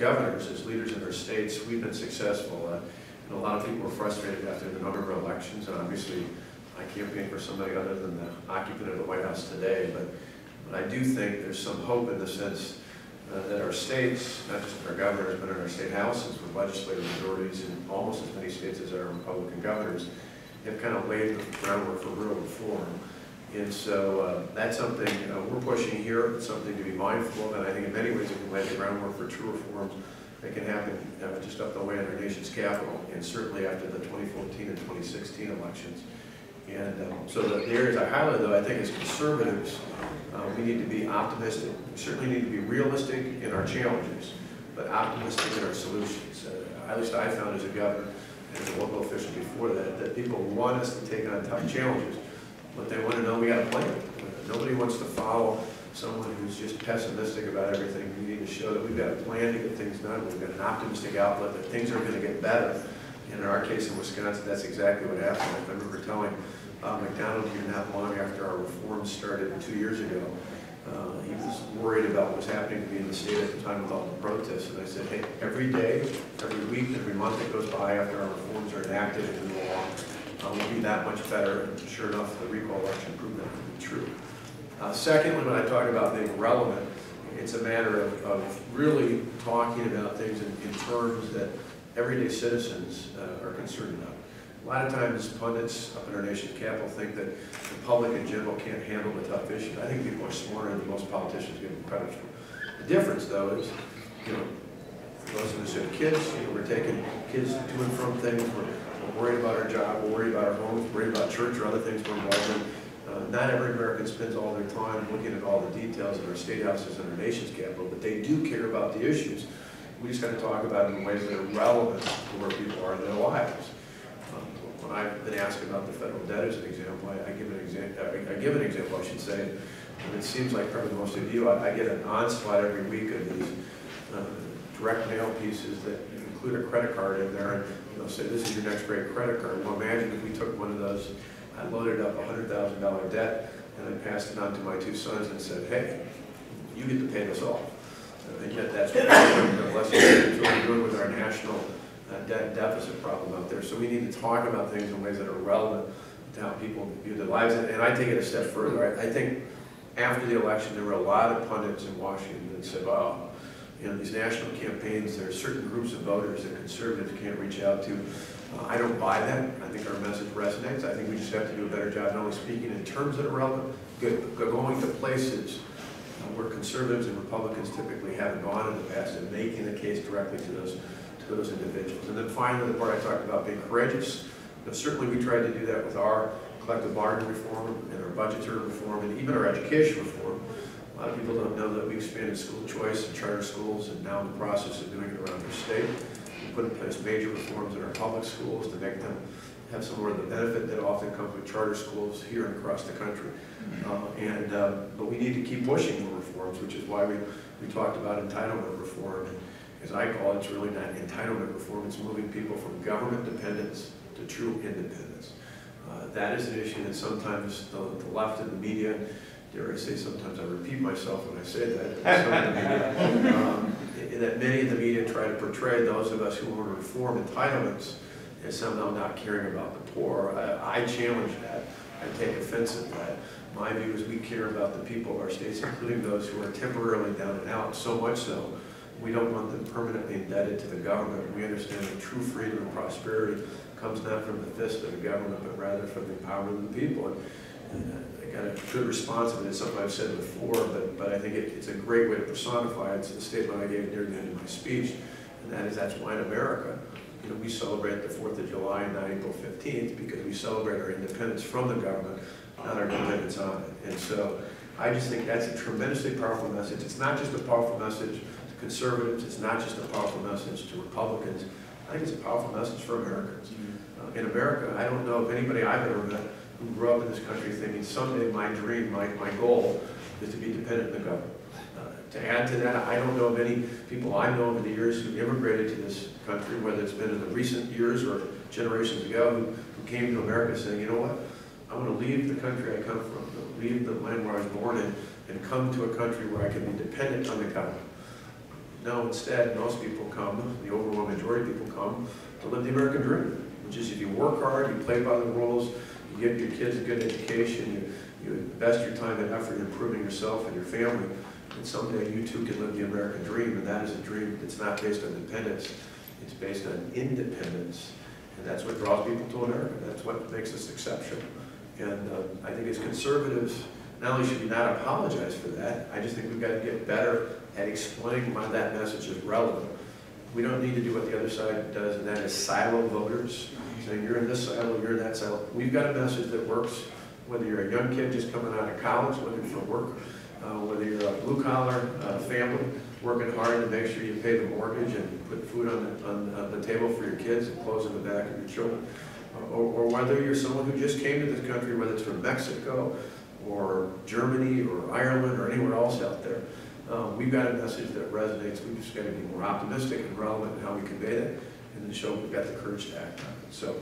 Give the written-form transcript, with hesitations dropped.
governors, as leaders in our states, we've been successful. And a lot of people were frustrated after the number of elections, and obviously I campaigned for somebody other than the occupant of the White House today, but I do think there's some hope in the sense that our states, not just in our governors, but in our state houses with legislative majorities in almost as many states as our Republican governors, have kind of laid the groundwork for real reform. And so that's something we're pushing here. It's something to be mindful of, and I think in many ways it can lay the groundwork for true reforms that can happen just up the way in our nation's capital, and certainly after the 2014 and 2016 elections. And so the areas I highlight, though, I think as conservatives, we need to be optimistic. We certainly need to be realistic in our challenges, but optimistic in our solutions. At least I found as a governor and as a local official before that people want us to take on tough challenges, but they want to know we got a plan. Nobody wants to follow someone who's just pessimistic about everything. We need to show that we've got a plan to get things done. We've got an optimistic outlook that things are going to get better. And in our case in Wisconsin, that's exactly what happened. I remember telling McDonald here not long after our reforms started 2 years ago, he was worried about what was happening to me in the state at the time with all the protests. And I said, hey, every day, every week, every month that goes by after our reforms are enacted and move along, will be that much better. And sure enough, the recall election proved that to be true. Secondly, when I talk about being relevant, it's a matter of really talking about things in terms that everyday citizens are concerned about. A lot of times pundits up in our nation's capital think that the public in general can't handle the tough issues. I think people are smarter than most politicians give them credit for. The difference, though, is, for those of us who have kids, we're taking kids to and from things. We're worried about our job, we're worried about our homes, we're worried about church or other things we're involved in. Not every American spends all their time looking at all the details in our state houses and our nation's capital, but they do care about the issues. We just got to talk about it in ways that are relevant to where people are in their lives. When I've been asked about the federal debt as an example, I give an example, I should say. And it seems like probably most of you, I get an onslaught every week of these direct mail pieces that include a credit card in there, and they'll say, this is your next great credit card. Well, imagine if we took one of those, I loaded up a $100,000 debt, and I passed it on to my two sons and said, hey, you get to pay this off. And yet that's what we're doing with our national debt deficit problem out there. So we need to talk about things in ways that are relevant to how people view their lives. And I take it a step further. I think after the election, there were a lot of pundits in Washington that said, oh, these national campaigns, there are certain groups of voters that conservatives can't reach out to. I don't buy that. I think our message resonates. I think we just have to do a better job not only speaking in terms that are relevant, going to places where conservatives and Republicans typically haven't gone in the past and making the case directly to those individuals. And then finally, the part I talked about being courageous. Certainly we tried to do that with our collective bargaining reform and our budgetary reform and even our education reform. A lot of people don't know that we expanded school choice and charter schools, and now in the process of doing it around our state. We put in place major reforms in our public schools to make them have some more of the benefit that often comes with charter schools here and across the country. But we need to keep pushing for reforms, which is why we talked about entitlement reform. And as I call it, it's really not entitlement reform, it's moving people from government dependence to true independence. That is an issue that sometimes the left and the media, dare I say sometimes I repeat myself when I say that, that many of the media try to portray those of us who want to reform entitlements as somehow not caring about the poor. I challenge that. I take offense at that. My view is we care about the people of our states, including those who are temporarily down and out, so much so we don't want them permanently indebted to the government. We understand that true freedom and prosperity comes not from the fist of the government, but rather from the power of the people. And I got a good response of it. It's something I've said before, but I think it's a great way to personify it. It's the statement I gave near the end of my speech, and that is that's why in America, we celebrate the 4th of July and not April 15th, because we celebrate our independence from the government, not our dependence on it. And so I just think that's a tremendously powerful message. It's not just a powerful message to conservatives. It's not just a powerful message to Republicans. I think it's a powerful message for Americans. In America, I don't know of anybody I've ever met who grew up in this country thinking someday my dream, my goal is to be dependent on the government. To add to that, I don't know of any people I know over the years who immigrated to this country, whether it's been in the recent years or generations ago, who came to America saying, you know what, I want to leave the country I come from, leave the land where I was born in, and come to a country where I can be dependent on the government. No, instead, most people come, the overwhelming majority of people come to live the American dream, which is if you work hard, you play by the rules, you give your kids a good education, you invest your time and effort in improving yourself and your family, and someday you too can live the American dream, and that is a dream that's not based on dependence, it's based on independence, and that's what draws people to America. That's what makes us exceptional. And I think as conservatives, not only should we not apologize for that, I just think we've got to get better at explaining why that message is relevant. We don't need to do what the other side does, and that is silo voters, saying you're in this silo, you're in that silo. We've got a message that works, whether you're a young kid just coming out of college looking for work, whether you're a blue-collar family working hard to make sure you pay the mortgage and put food on the table for your kids and clothes on the back of your children, or whether you're someone who just came to this country, whether it's from Mexico or Germany or Ireland or anywhere else out there. We've got a message that resonates. We've just got to be more optimistic and relevant in how we convey that, and then show we've got the courage to act on it. So